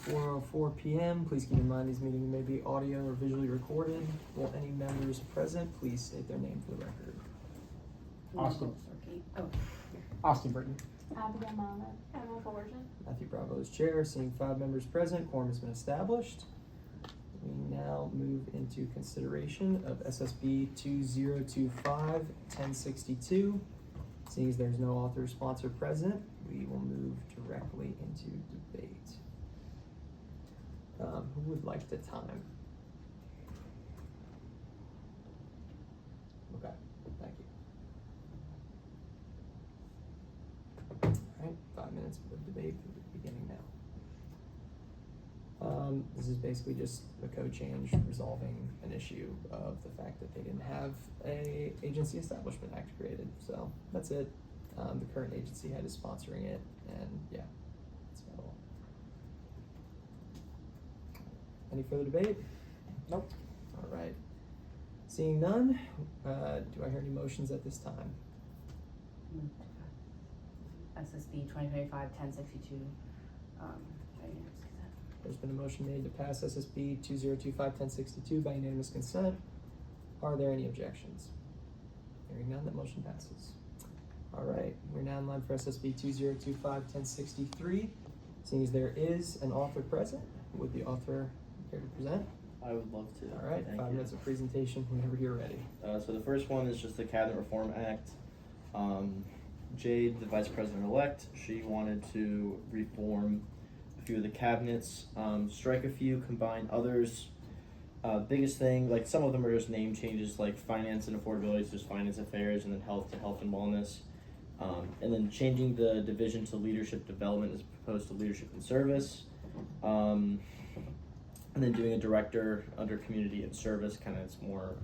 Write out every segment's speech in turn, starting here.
4:04 p.m. Please keep in mind these meetings may be audio or visually recorded. Will any members present please state their name for the record? Austin Burton. Abigail Mahler. Emma Fortune. Matthew Bravo is chair. Seeing 5 members present, quorum has been established. We now move into consideration of SSB 2025-1062. Seeing as there's no author or sponsor present, we will move directly into debate. Who would like the time? Okay, thank you. All right, 5 minutes of debate beginning now. This is basically just the code change resolving an issue of the fact that they didn't have a Agency Establishment Act created. So that's it. The current agency head is sponsoring it, and yeah, that's about all. Any further debate? Nope. All right. Seeing none, do I hear any motions at this time? SSB 2025-1062. There's been a motion made to pass SSB 2025-1062 by unanimous consent. Are there any objections? Hearing none, that motion passes. All right, we're now in line for SSB 2025-1063. Seeing as there is an author present, would the author care to present? I would love to. All right, Thank 5 you. minutes of presentation whenever you're ready. So the first one is just the Cabinet Reform Act. Jade, the Vice President-elect, she wanted to reform a few of the cabinets, strike a few, combine others. Biggest thing, like some of them are just name changes, like finance and affordability is just finance affairs, and then health to health and wellness. And then changing the division to leadership development as opposed to leadership and service. And then doing a director under community and service, kind of it's more,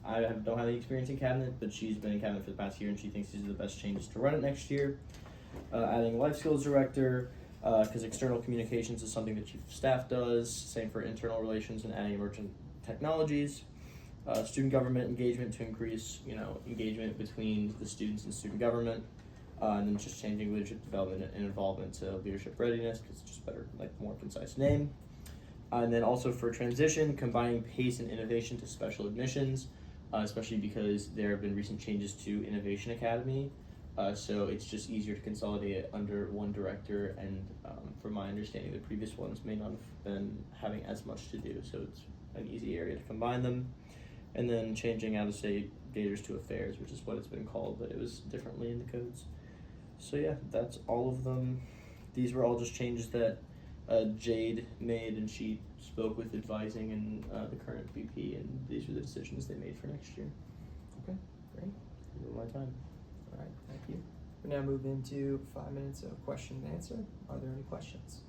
don't have any experience in cabinet, but she's been in cabinet for the past year and she thinks these are the best changes to run it next year. Adding a life skills director, because external communications is something that chief of staff does, same for internal relations, and adding emergent technologies. Student government engagement to increase, engagement between the students and student government. And then just changing leadership development and involvement to leadership readiness, because it's just better, more concise name. And then also for transition, combining PACE and innovation to special admissions, especially because there have been recent changes to Innovation Academy. So it's just easier to consolidate it under one director, and from my understanding, the previous ones may not have been having as much to do, so it's an easy area to combine them. And then changing out-of-state gators to affairs, which is what it's been called, but it was differently in the codes. So yeah, that's all of them. These were all just changes that Jade made, and she spoke with advising and the current VP, and these were the decisions they made for next year. Okay, great. Those were my time. All right, thank you. We now move into 5 minutes of question and answer. Are there any questions?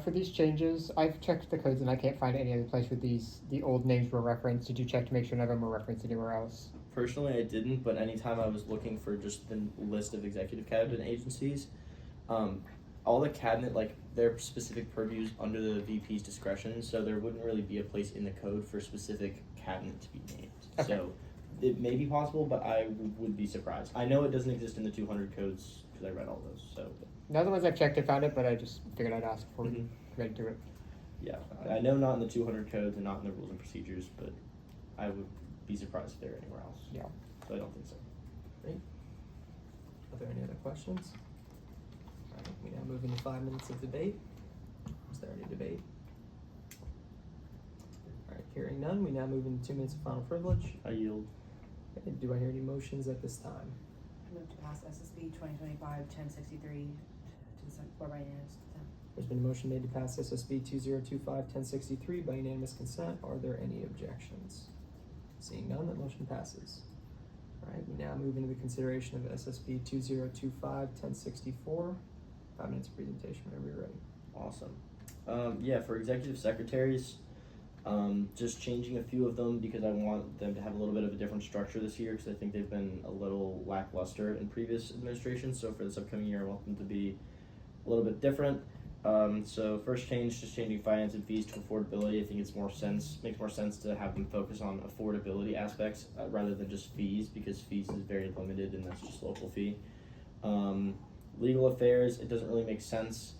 For these changes, I've checked the codes and I can't find any other place where the old names were referenced. Did you check to make sure none of them were referenced anywhere else? Personally, I didn't, but anytime I was looking for just the list of executive cabinet agencies, all the cabinet, their specific purviews under the VP's discretion, so there wouldn't really be a place in the code for specific cabinet to be named. Okay. So it may be possible, but I would be surprised. I know it doesn't exist in the 200 codes because I read all those. So The other ones I've checked, I found it, but I just figured I'd ask before we Mhm. read through it. yeah, I know not in the 200 codes and not in the rules and procedures, but I would be surprised if they're anywhere else. Yeah. So I don't think so. Great. Are there any other questions? All right, we now move into 5 minutes of debate. Is there any debate? All right, hearing none, we now move into 2 minutes of final privilege. I yield. Okay, do I hear any motions at this time? I move to pass SSB 2025-1063 to the floor by unanimous consent. There's been a motion made to pass SSB 2025-1063 by unanimous consent. Are there any objections? Seeing none, that motion passes. All right, we now move into the consideration of SSB 2025-1064. 5 minutes of presentation whenever you're ready. Awesome. Yeah, for executive secretaries, just changing a few of them because I want them to have a little bit of a different structure this year, because I think they've been a little lackluster in previous administrations. So for this upcoming year, I want them to be a little bit different. So first change, just changing finance and fees to affordability. I think makes more sense to have them focus on affordability aspects rather than just fees, because fees is very limited and that's just local fee. Legal affairs, it doesn't really make sense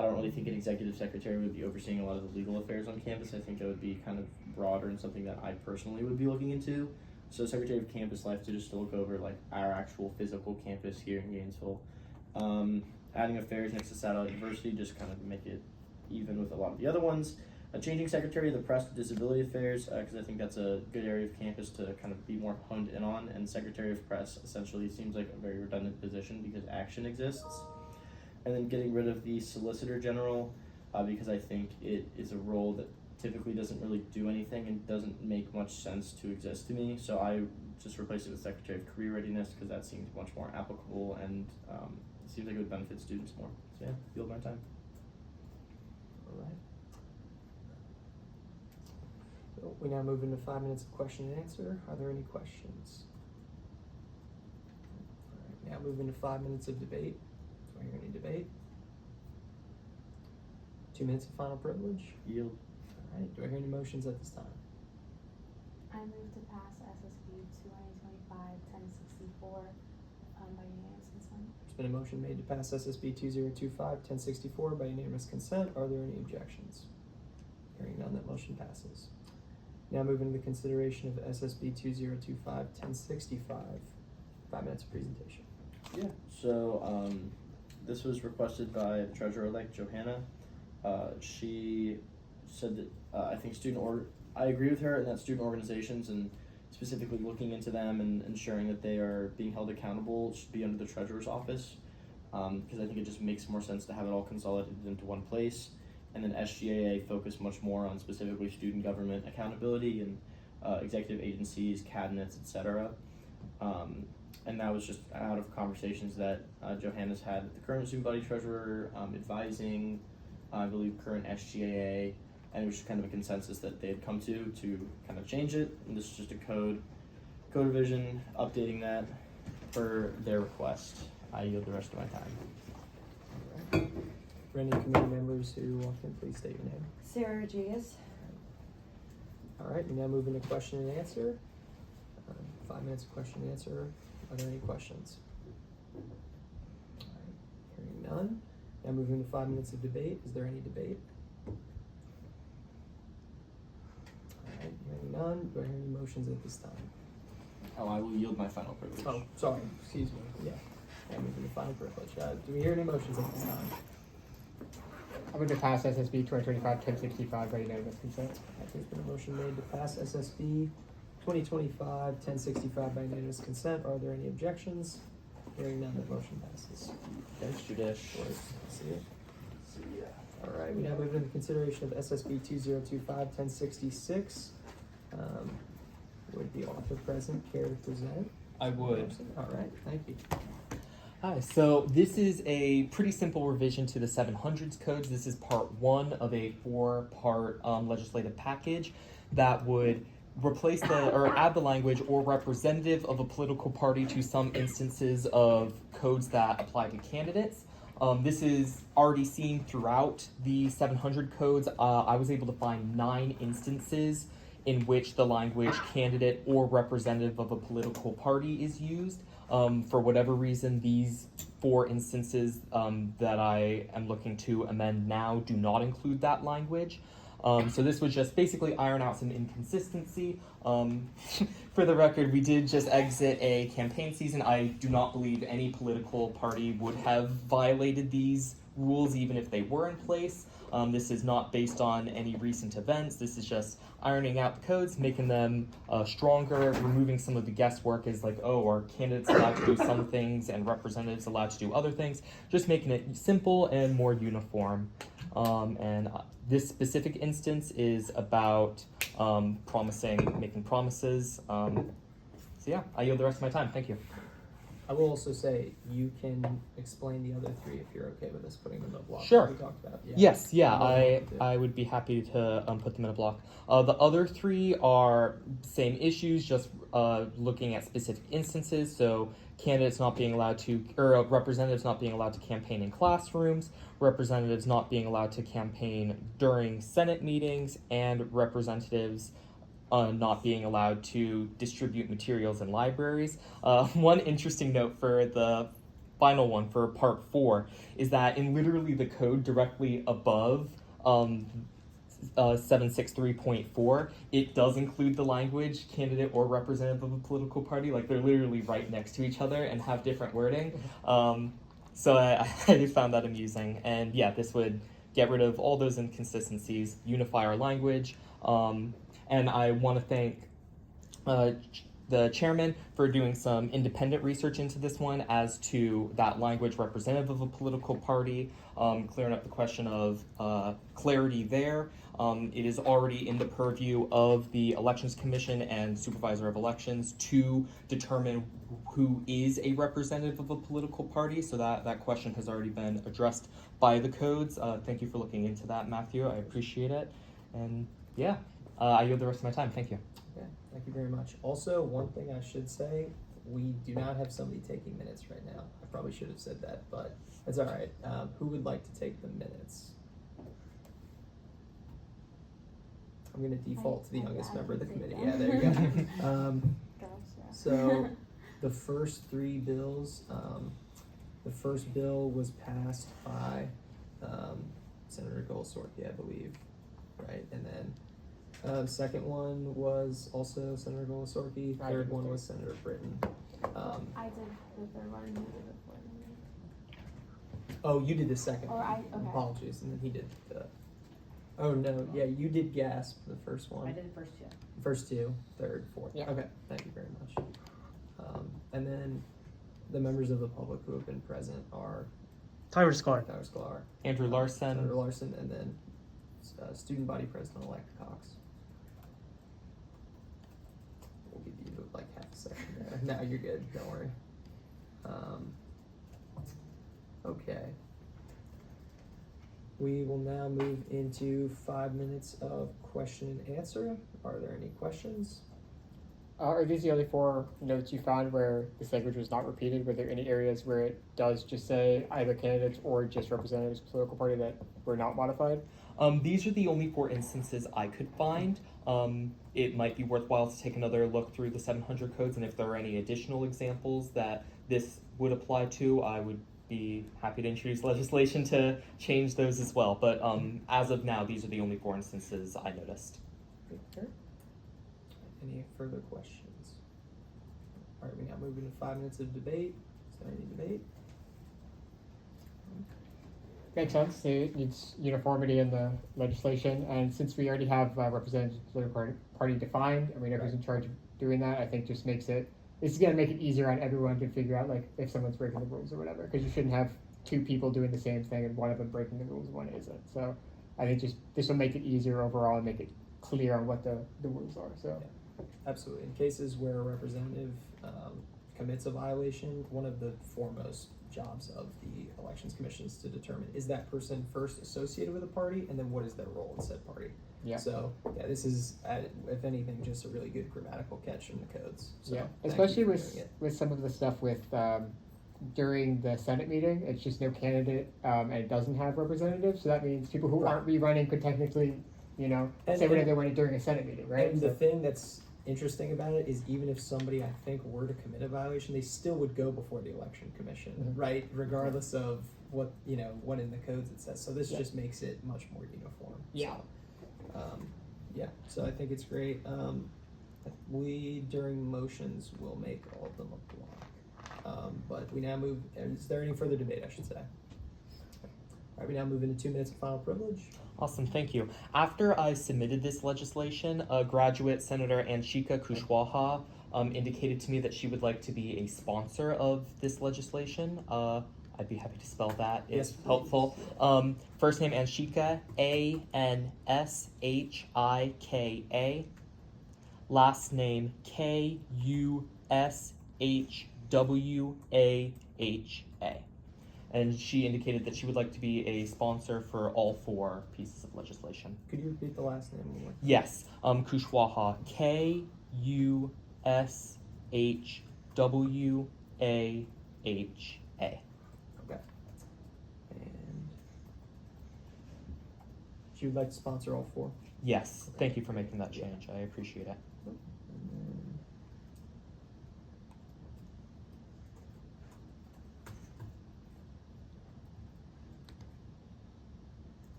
I don't really think an executive secretary would be overseeing a lot of the legal affairs on campus. I think that would be kind of broader and something that I personally would be looking into. So Secretary of Campus Life to just look over like our actual physical campus here in Gainesville. Adding affairs next to Satellite University, just kind of make it even with a lot of the other ones. Changing Secretary of the Press to Disability Affairs, because I think that's a good area of campus to kind of be more honed in on. And Secretary of Press essentially seems like a very redundant position because action exists. And then getting rid of the Solicitor General, because I think it is a role that typically doesn't really do anything and doesn't make much sense to exist to me. So I just replaced it with Secretary of Career Readiness because that seems much more applicable and seems like it would benefit students more. So yeah, yield my time. All right. So we now move into 5 minutes of question and answer. Are there any questions? All right, now move into 5 minutes of debate. Do I hear any debate? 2 minutes of final privilege. Yield. All right, do I hear any motions at this time? I move to pass SSB 2025-1064 by unanimous consent. There's been a motion made to pass SSB 2025-1064 by unanimous consent. Are there any objections? Hearing none, that motion passes. Now moving to the consideration of SSB 2025-1065. 5 minutes of presentation. Yeah. So this was requested by the Treasurer-elect Johanna. She said that I think I agree with her in that student organizations and specifically looking into them and ensuring that they are being held accountable should be under the Treasurer's office, because I think it just makes more sense to have it all consolidated into one place, and then SGAA focus much more on specifically student government accountability and executive agencies, cabinets, etc. And that was just out of conversations that Johanna's had with the current student body treasurer, advising, I believe, current SGAA, and it was just kind of a consensus that they had come to kind of change it. And this is just a code revision, updating that per their request. I yield the rest of my time. All right. For any committee members who walked in, please state your name. Sarah Rodriguez. All right, we now move into question and answer. 5 minutes of question and answer. Are there any questions? All right, hearing none. Now moving into 5 minutes of debate. Is there any debate? All right, hearing none. Do I hear any motions at this time? Oh, I will yield my final privilege. Oh, sorry, excuse me. Yeah, now moving to final privilege. Do we hear any motions at this time? I would to pass SSB 2025-1065 by unanimous consent. There's been a motion made to pass SSB 2025-1065 by unanimous consent. Are there any objections? Hearing none, the motion passes. Thanks, Judish. See it? All right, we now move into consideration of SSB 2025-1066. Would the author present care to present? I would. All right, thank you. Hi, so this is a pretty simple revision to the 700s codes. This is part one of a 4-part legislative package that would replace or add the language or representative of a political party to some instances of codes that apply to candidates. This is already seen throughout the 700 codes. I was able to find 9 instances in which the language candidate or representative of a political party is used. For whatever reason, these 4 instances that I am looking to amend now do not include that language. So this would just basically iron out some inconsistency. For the record, we did just exit a campaign season. I do not believe any political party would have violated these rules even if they were in place. This is not based on any recent events. This is just ironing out the codes, making them stronger, removing some of the guesswork as like, oh, are candidates allowed to do some things and representatives allowed to do other things? Just making it simple and more uniform. This specific instance is about making promises. So yeah, I yield the rest of my time. Thank you. I will also say you can explain the other 3 if you're okay with us putting them in a block. Sure. We talked about. Yeah. Yes, yeah, Yeah. I would be happy to put them in a block. The other 3 are same issues, just looking at specific instances. So candidates not being allowed to, or representatives not being allowed to campaign in classrooms, representatives not being allowed to campaign during Senate meetings, and representatives not being allowed to distribute materials in libraries. One interesting note for the final one for part 4 is that in literally the code directly above 763.4, it does include the language candidate or representative of a political party. Like, they're literally right next to each other and have different wording. So I found that amusing. And yeah, this would get rid of all those inconsistencies, unify our language. And I want to thank the chairman for doing some independent research into this one as to that language representative of a political party, clearing up the question of clarity there. It is already in the purview of the Elections Commission and Supervisor of Elections to determine who is a representative of a political party, so that question has already been addressed by the codes. Thank you for looking into that, Matthew. I appreciate it. And yeah, I yield the rest of my time. Thank you. Okay, thank you very much. Also, one thing I should say, we do not have somebody taking minutes right now. I probably should have said that, but it's all right. Who would like to take the minutes? I'm going to default to the youngest member of the committee. Yeah, there you go. So the first 3 bills, the first bill was passed by Senator Golsorky, I believe, right? And then second one was also Senator Golsorky. Third one was Senator Britton. I did the third one and you did the fourth one. Oh, you did the second Or one. okay. Apologies, and then he did the. Oh no, yeah, you did GASP the first one. I did the first 2. First 2, third, fourth. Yeah. Okay, thank you very much. And then the members of the public who have been present are Tyler Sklar. Tyler Sklar, Andrew Larson. Senator Larson, and then Student Body President-elect Cox. We'll give you like half a second there. No, you're good. Don't worry. Okay. We will now move into 5 minutes of question and answer. Are there any questions? Are these the only 4 notes you found where this language was not repeated? Were there any areas where it does just say either candidates or just representatives of the political party that were not modified? These are the only 4 instances I could find. It might be worthwhile to take another look through the 700 codes, and if there are any additional examples that this would apply to, I would be happy to introduce legislation to change those as well. But as of now, these are the only 4 instances I noticed. Okay. Any further questions? All right, we now move into 5 minutes of debate. Is there any debate? Makes sense. It needs uniformity in the legislation, and since we already have representatives of the political party defined, and we know who's in charge of doing that, I think just makes it. This is gonna make it easier on everyone to figure out like if someone's breaking the rules or whatever, because you shouldn't have 2 people doing the same thing and one of them breaking the rules and one isn't. So I think just this will make it easier overall and make it clear on what the rules are. So. Yeah. Absolutely. In cases where a representative commits a violation, one of the foremost jobs of the Elections Commission is to determine, is that person first associated with a party, and then what is their role in said party? Yeah. So, yeah, this is, if anything, just a really good grammatical catch from the codes. So, Yeah, thank especially you for with doing it. with some of the stuff with during the Senate meeting, it's just no candidate and it doesn't have representatives. So that means people who aren't rerunning could technically, say whatever they want during a Senate meeting, right? And So- the thing that's interesting about it is even if somebody, I think, were to commit a violation, they still would go before the Election Commission, Mhm. right? Regardless of what, what in the codes it says. So this Yeah. just makes it much more uniform. Yeah. So, so I think it's great. We, during motions, will make all of them a block. But we now move, is there any further debate, I should say? All right, we now move into 2 minutes of final privilege. Awesome, thank you. After I submitted this legislation, graduate Senator Anshika Kushwaha indicated to me that she would like to be a sponsor of this legislation. I'd be happy to spell that if Yes, please. helpful. First name Anshika, Anshika. Last name Kushwaha. And she indicated that she would like to be a sponsor for all 4 pieces of legislation. Could you repeat the last name one more? Yes, Kushwaha, Kushwaha. Okay. And she would like to sponsor all 4? Yes, thank you for making that change. I appreciate it. And then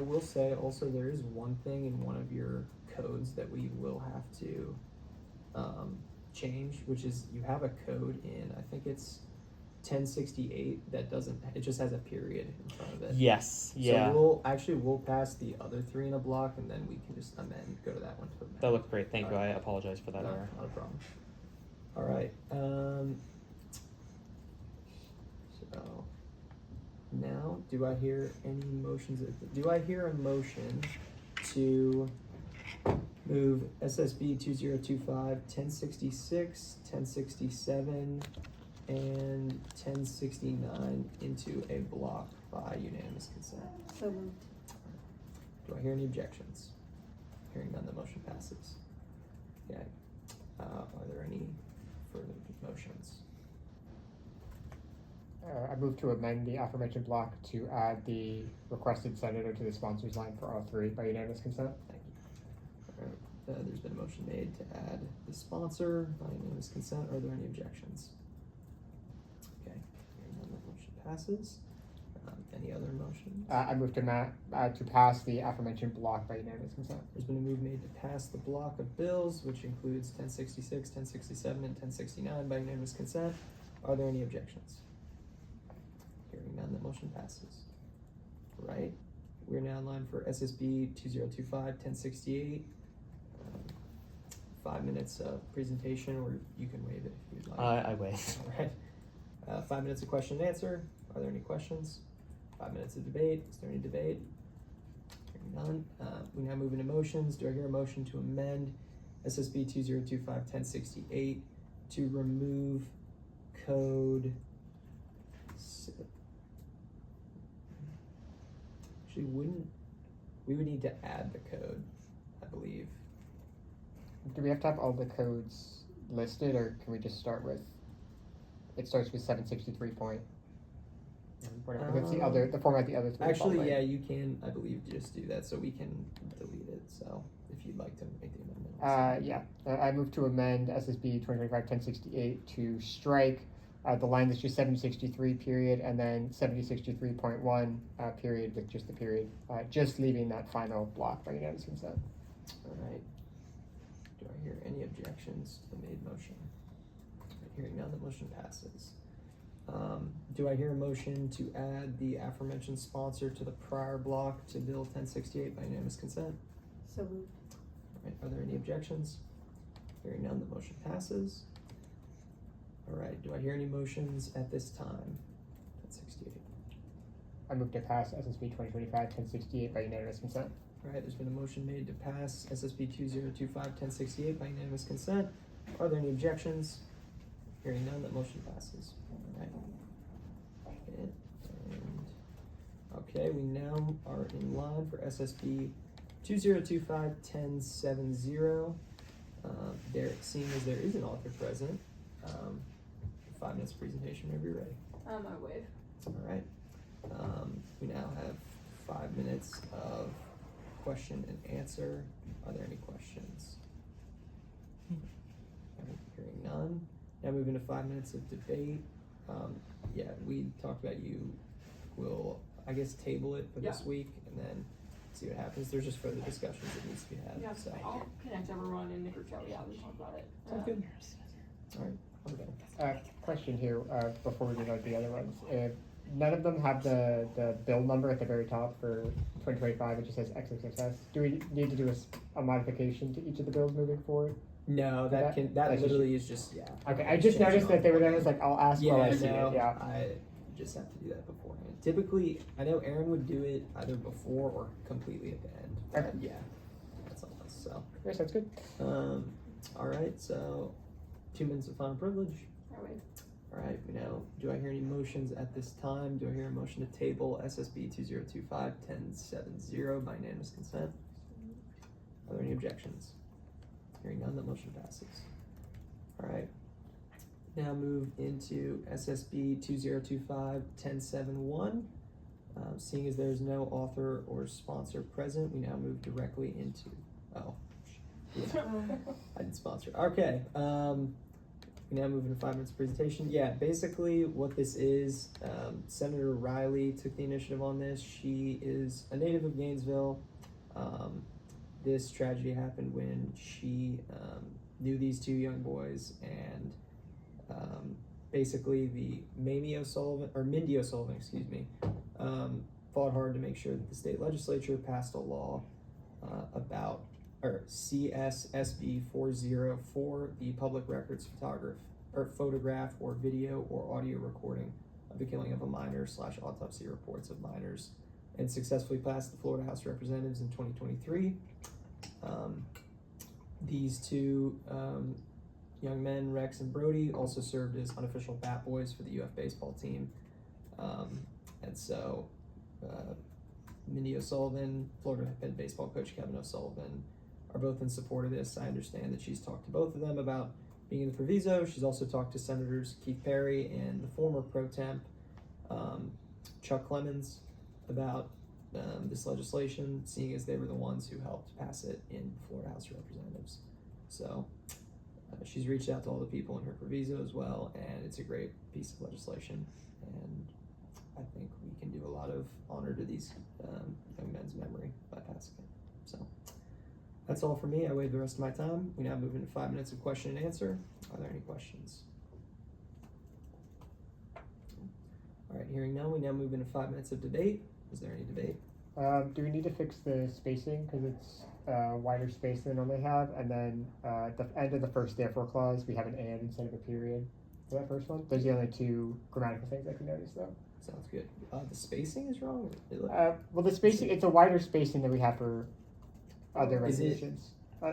I will say also there is one thing in one of your codes that we will have to change, which is you have a code in, I think it's 1068 that doesn't, it just has a period in front of it. Yes. Yeah. So we'll pass the other three in a block, and then we can just go to that one to amend. That looked great. Thank you. Alright. I apologize for that No, error. not a problem. All right. So now, do I hear any motions? Do I hear a motion to move SSB 2025, 1066, 1067, and 1069 into a block by unanimous consent? So moved. Do I hear any objections? Hearing none, the motion passes. Okay. Are there any further motions? I move to amend the aforementioned block to add the requested senator to the sponsors line for all three by unanimous consent. Thank you. All right. There's been a motion made to add the sponsor by unanimous consent. Are there any objections? Okay. Hearing none, the motion passes. Any other motions? I move to pass the aforementioned block by unanimous consent. There's been a move made to pass the block of bills, which includes 1066, 1067, and 1069 by unanimous consent. Are there any objections? Hearing none, the motion passes. All right. We're now in line for SSB 2025, 1068. 5 minutes of presentation, or you can waive it if you'd like. I waive. All right. 5 minutes of question and answer. Are there any questions? 5 minutes of debate. Is there any debate? Hearing none. We now move into motions. Do I hear a motion to amend SSB 2025 1068 to remove code? Actually, we would need to add the code, I believe. Do we have to have all the codes listed, or can we just start with, it starts with 763 point? Whatever, that's the format the other three. Actually, follow. yeah, you can, I believe, just do that, so we can delete it, so if you'd like to make the amendment. Yeah, I move to amend SSB 2025-1068 to strike the line that's just 763 period and then 7063.1 period with just the period, just leaving that final block by unanimous consent. All right. Do I hear any objections to the made motion? Hearing none, the motion passes. Do I hear a motion to add the aforementioned sponsor to the prior block to Bill 1068 by unanimous consent? So moved. All right, are there any objections? Hearing none, the motion passes. All right, do I hear any motions at this time? 1068. I move to pass SSB 2025-1068 by unanimous consent. All right, there's been a motion made to pass SSB 2025-1068 by unanimous consent. Are there any objections? Hearing none, that motion passes. All right. And, okay, we now are in line for SSB 2025-1070. Seeing as there is an author present, 5 minutes presentation whenever you're ready. I waive. All right. We now have 5 minutes of question and answer. Are there any questions? Hearing none. Now moving to 5 minutes of debate. Yeah, we talked about you will, I guess, table it for this week and then see what happens. There's just further discussions that needs to be had. Yeah, So I'll connect everyone in the group chat we have and talk about it. sounds good. All right. Okay. Question here before we get on to the other ones. None of them have the bill number at the very top for 2025. It just says XXXS. Do we need to do a modification to each of the bills moving forward? No, That's literally is just Okay, I just noticed that they were there. I was like, I'll ask while I see it. Yeah. I just have to do that beforehand. Typically, I know Aaron would do it either before or completely at the end. But Okay. yeah, that's all. So. Yes, that's good. All right. So, 2 minutes of final privilege. I waive. All right. We now. Do I hear any motions at this time? Do I hear a motion to table SSB 2025-1070 by unanimous consent? Are there any objections? Hearing none, the motion passes. All right. Now move into SSB 2025-1071. Seeing as there's no author or sponsor present, we now move directly into. Oh, yeah. I didn't sponsor. Okay. We now move into 5 minutes of presentation. Yeah, basically what this is, Senator Riley took the initiative on this. She is a native of Gainesville. This tragedy happened when she knew these 2 young boys, and basically the Mindy O'Sullivan, excuse me, fought hard to make sure that the state legislature passed a law about CSSB 404, the public records photograph or video or audio recording of the killing of a minor / autopsy reports of minors, and successfully passed the Florida House of Representatives in 2023. These 2 young men, Rex and Brody, also served as unofficial bat boys for the UF baseball team. And so Mindy O'Sullivan, Florida head baseball coach Kevin O'Sullivan are both in support of this. I understand that she's talked to both of them about being in the proviso. She's also talked to Senators Keith Perry and the former pro temp Chuck Clemens about this legislation, seeing as they were the ones who helped pass it in Florida House of Representatives. So she's reached out to all the people in her proviso as well, and it's a great piece of legislation, and I think we can do a lot of honor to these young men's memory by passing it. So that's all for me. I waive the rest of my time. We now move into 5 minutes of question and answer. Are there any questions? All right, hearing none, we now move into 5 minutes of debate. Is there any debate? Do we need to fix the spacing, because it's wider space than we normally have, and then at the end of the first therefore clause we have an and instead of a period for that first one? Those are the only 2 grammatical things I can notice though. Sounds good. The spacing is wrong? Well, the spacing, it's a wider spacing than we have for other Is it- resolutions.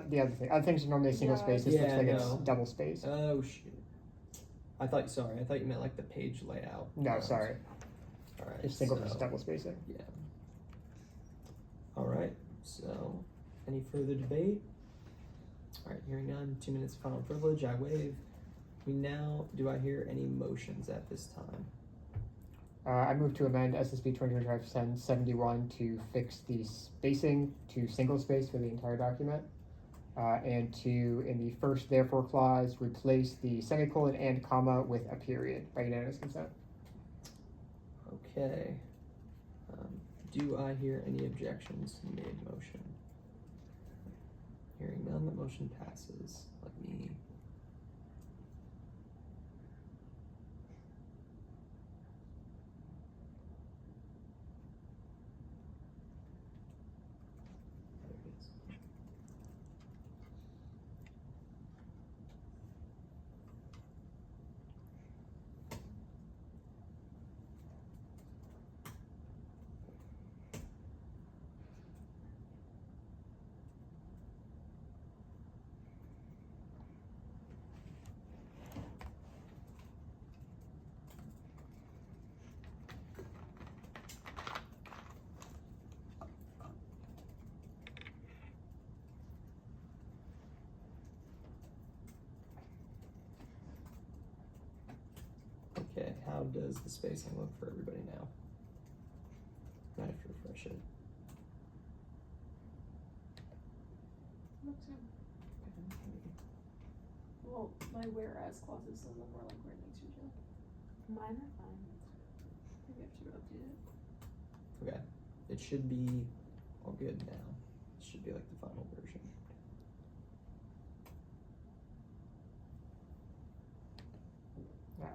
The other things are normally single Yeah. space. This looks Yeah, like no. it's double space. Oh, shoot. I thought you meant like the page layout. No, sorry. All right. It's single so- versus double spacing. Yeah. All right. So, any further debate? All right. Hearing none. 2 minutes of final privilege. I waive. Do I hear any motions at this time? I move to amend SSB 2025-1071 to fix the spacing to single space for the entire document, and to, in the first therefore clause, replace the semicolon and comma with a period by unanimous consent. Okay. Do I hear any objections to the made motion? Hearing none, the motion passes. Let me. There it is. Okay, how does the spacing look for everybody now? I have to refresh it. Looks good. Well, my whereas clauses a little more like where it needs to be. Mine are fine. Maybe I have to update it. Okay, it should be all good now. It should be like the final version.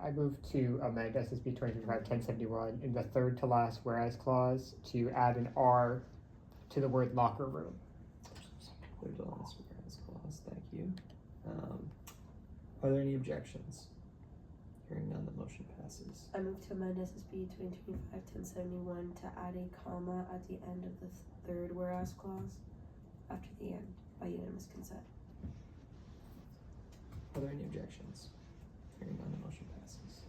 I move to amend SSB 2025-1071 in the third to last whereas clause to add an R to the word locker room. Third to last whereas clause, thank you. Are there any objections? Hearing none, the motion passes. I move to amend SSB 2025-1071 to add a comma at the end of the third whereas clause after the end by unanimous consent. Are there any objections? Hearing none, the motion passes.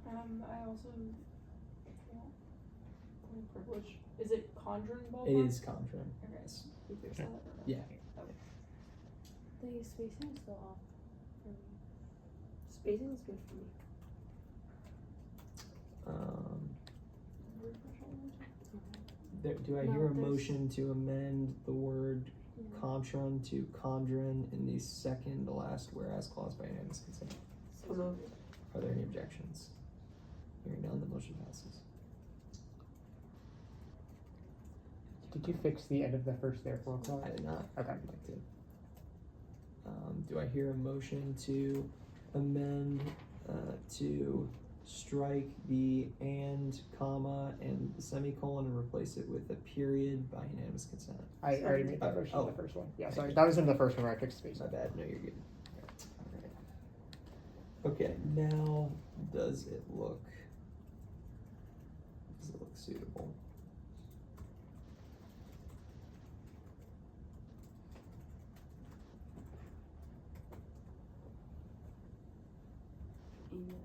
I also want point of privilege. Is it conjuring ballpark? It is conjuring. Okay. Yes. We fixed that or no? Yeah. The spacing is still off for me. Spacing is good for me. Refresh all the way. Do I No, hear a there's- motion to amend the word contran to condran in the second to last whereas clause by unanimous consent. So moved. Are there any objections? Hearing none, the motion passes. Did you fix the end of the first therefore clause? I did not. Okay. I'd like to. Do I hear a motion to amend to strike the and, comma, and the semicolon and replace it with a period by unanimous consent? I already made that motion Oh. in the first one. Yeah, sorry. That was in the first one where I fixed space. My bad. No, you're good. Alright. Okay, now does it look suitable? Yes.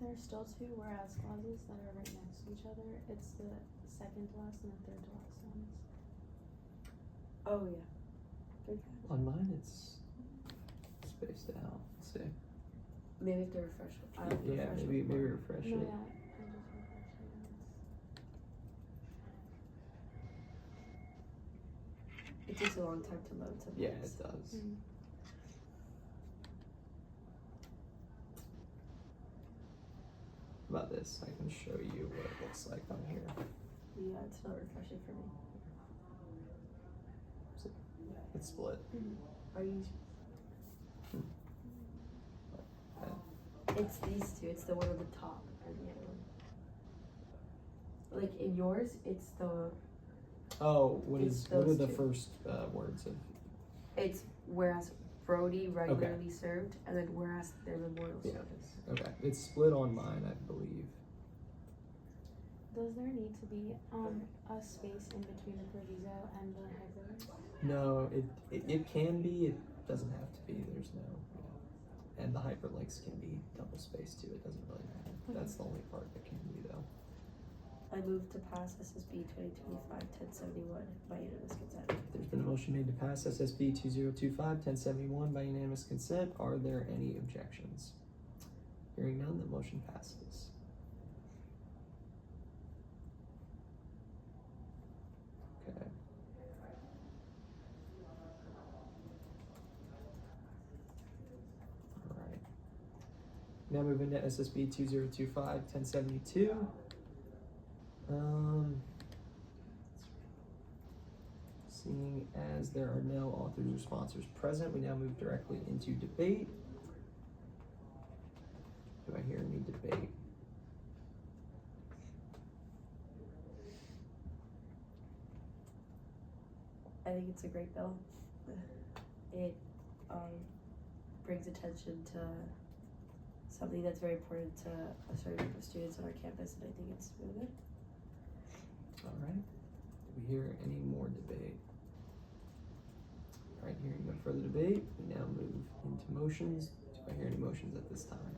There's still two whereas clauses that are right next to each other. It's the second to last and the third to last ones. Oh yeah. Good catch. On mine, it's spaced out. Let's see. Maybe if to refresh. I don't Yeah, refresh maybe before. refresh No, it. yeah, I just refreshed it. It takes a long time to load something. Yeah, it does. Mm. How about this? I can show you what it looks like on here. Yeah, it's not refreshing for me. It's split. Are you? It's these two. It's the one on the top and the other one. Like in yours, it's the. Oh, It's what are those the two. first words of? It's whereas Brody regularly served, and then whereas their memorial Yeah. service. Okay, it's split on mine, I believe. Does there need to be a space in between the proviso and the hyperlink? No, it can be. It doesn't have to be. There's no. Yeah. And the hyperlinks can be double spaced too. It doesn't really matter. That's the only part that can be though. I move to pass SSB 2025-1071 by unanimous consent. There's been a motion made to pass SSB 2025-1071 by unanimous consent. Are there any objections? Hearing none, the motion passes. Okay. Alright. Now moving to SSB 2025-1072. Seeing as there are no authors or sponsors present, we now move directly into debate. Do I hear any debate? I think it's a great bill. It brings attention to something that's very important to a certain group of students on our campus, and I think it's really good. Alright. Do we hear any more debate? Alright, hearing no further debate, we now move into motions. Do I hear any motions at this time?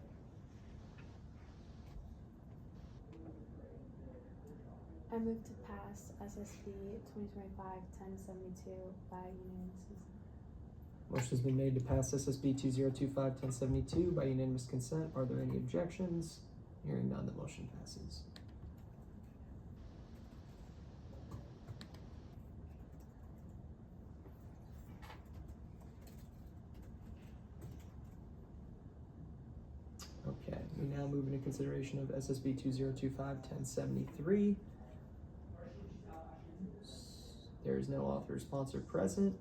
I move to pass SSB 2025-1072 by unanimous consent. Motion's been made to pass SSB 2025-1072 by unanimous consent. Are there any objections? Hearing none, the motion passes. Okay, we now move into consideration of SSB 2025-1073. There is no author or sponsor present,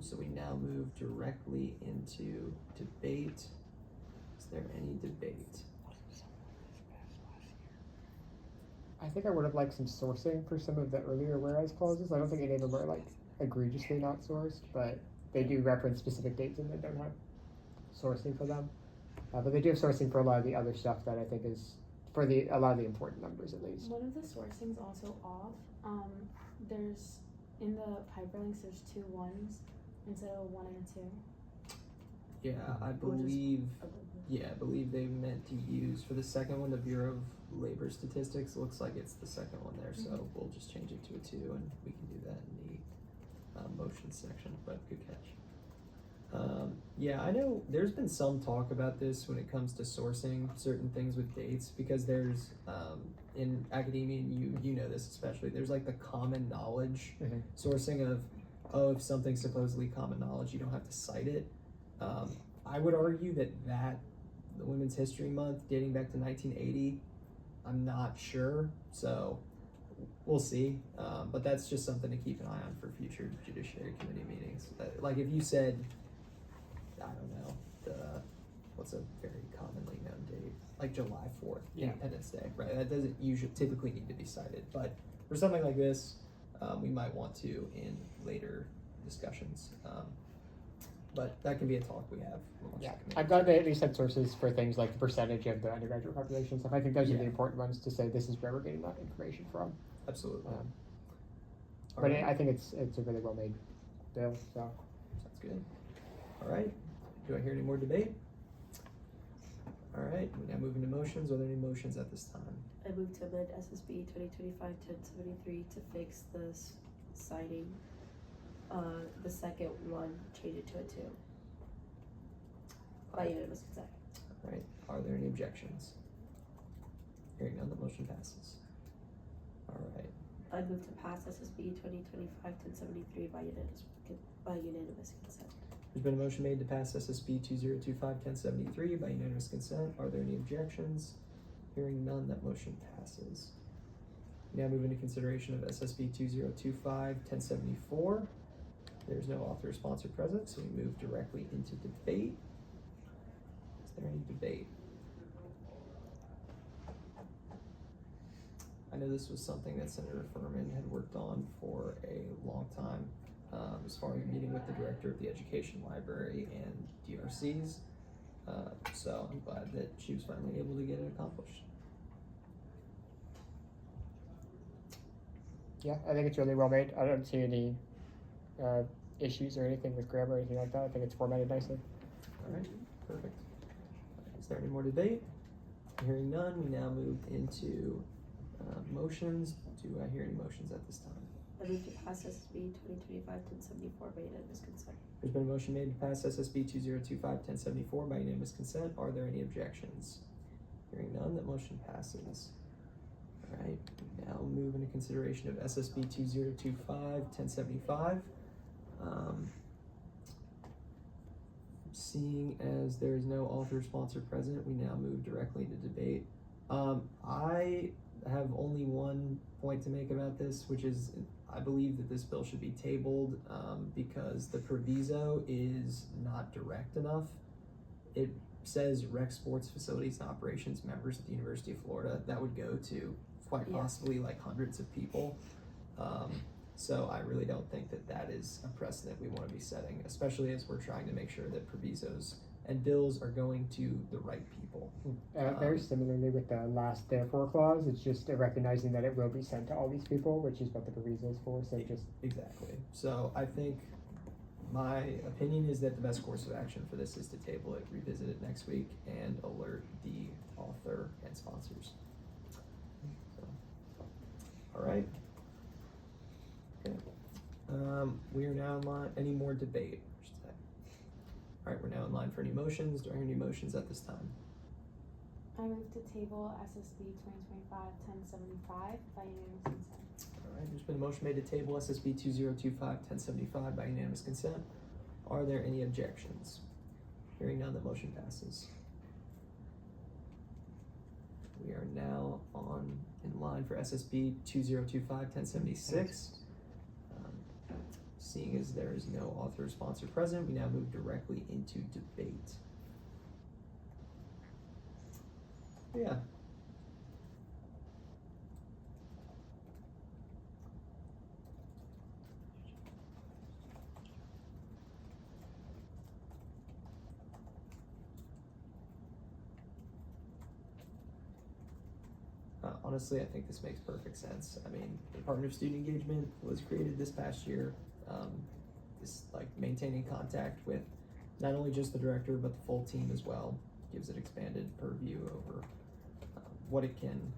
so we now move directly into debate. Is there any debate? I think I would have liked some sourcing for some of the earlier whereas clauses. I don't think any of them are like egregiously not sourced, but they do reference specific dates and they don't have sourcing for them. But they do have sourcing for a lot of the other stuff that I think is for a lot of the important numbers at least. One of the sourcing's also off. There's in the hyperlinks there's 2 1s instead of a 1 and a 2. Yeah, I believe they meant to use for the second one, the Bureau of Labor Statistics. Looks like it's the second one there, so we'll just change it to a 2 and we can do that in the motion section, but good catch. Yeah, I know there's been some talk about this when it comes to sourcing certain things with dates because there's in academia, and you know this especially, there's like the common knowledge Mhm. sourcing of, oh, if something's supposedly common knowledge, you don't have to cite it. I would argue that the Women's History Month dating back to 1980, I'm not sure, so we'll see. But that's just something to keep an eye on for future Judiciary Committee meetings. Like if you said, I don't know, what's a very commonly known date? Like July 4th, Yeah. Independence Day, right? That doesn't usually typically need to be cited, but for something like this, we might want to in later discussions. But that can be a talk we have. amongst Yeah, the committee. I'm glad they at least had sources for things like the percentage of the undergraduate population stuff. I think those are the Yeah. important ones to say this is where we're getting that information from. Absolutely. Um, All But right. I think it's a really well made bill. So Sounds good. All right. Do I hear any more debate? All right. We now move into motions. Are there any motions at this time? I move to amend SSB 2025-1073 to fix this citing, the second one, change it to a 2. By unanimous consent. All right. Are there any objections? Hearing none, the motion passes. All right. I move to pass SSB 2025-1073 by unanimous consent. There's been a motion made to pass SSB 2025-1073 by unanimous consent. Are there any objections? Hearing none, that motion passes. We now move into consideration of SSB 2025-1074. There's no author or sponsor present, so we move directly into debate. Is there any debate? I know this was something that Senator Furman had worked on for a long time, as far as meeting with the director of the Education Library and DRCs. So I'm glad that she was finally able to get it accomplished. yeah, I think it's really well made. I don't see any issues or anything with grammar or anything like that. I think it's formatted nicely. All right, perfect. Is there any more debate? Hearing none, we now move into motions. Do I hear any motions at this time? I move to pass SSB 2025-1074 by unanimous consent. There's been a motion made to pass SSB 2025-1074 by unanimous consent. Are there any objections? Hearing none, that motion passes. All right, we now move into consideration of SSB 2025-1075. Seeing as there is no author or sponsor present, we now move directly to debate. I have only one point to make about this, which is I believe that this bill should be tabled because the proviso is not direct enough. It says rec sports facilities and operations members at the University of Florida. That would go to quite possibly like hundreds of people. So I really don't think that that is a precedent we want to be setting, especially as we're trying to make sure that provisos and bills are going to the right people. Very similarly with the last therefore clause, it's just recognizing that it will be sent to all these people, which is what the proviso is for. So just Exactly. So I think my opinion is that the best course of action for this is to table it, revisit it next week, and alert the author and sponsors. So, all right. Okay. We are now in line. Any more debate? I should say. All right, we're now in line for any motions. Do I hear any motions at this time? I move to table SSB 2025-1075 by unanimous consent. All right, there's been a motion made to table SSB 2025-1075 by unanimous consent. Are there any objections? Hearing none, the motion passes. We are now in line for SSB 2025-1076. Seeing as there is no author or sponsor present, we now move directly into debate. Yeah. Honestly, I think this makes perfect sense. I mean, the Department of Student Engagement was created this past year. This like maintaining contact with not only just the director but the full team as well gives it expanded purview over what it can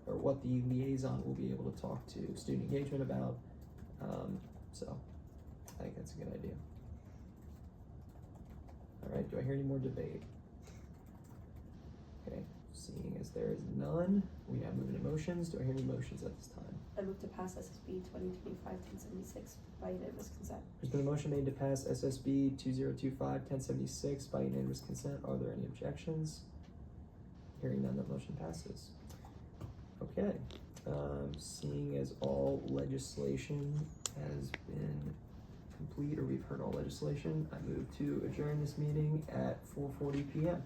or what the liaison will be able to talk to student engagement about. So I think that's a good idea. All right, do I hear any more debate? Okay, Seeing as there is none, we now move into motions. Do I hear any motions at this time? I move to pass SSB 2025-1076 by unanimous consent. There's been a motion made to pass SSB 2025-1076 by unanimous consent. Are there any objections? Hearing none, that motion passes. Okay, seeing as all legislation has been complete, or we've heard all legislation, I move to adjourn this meeting at 4:40 p.m.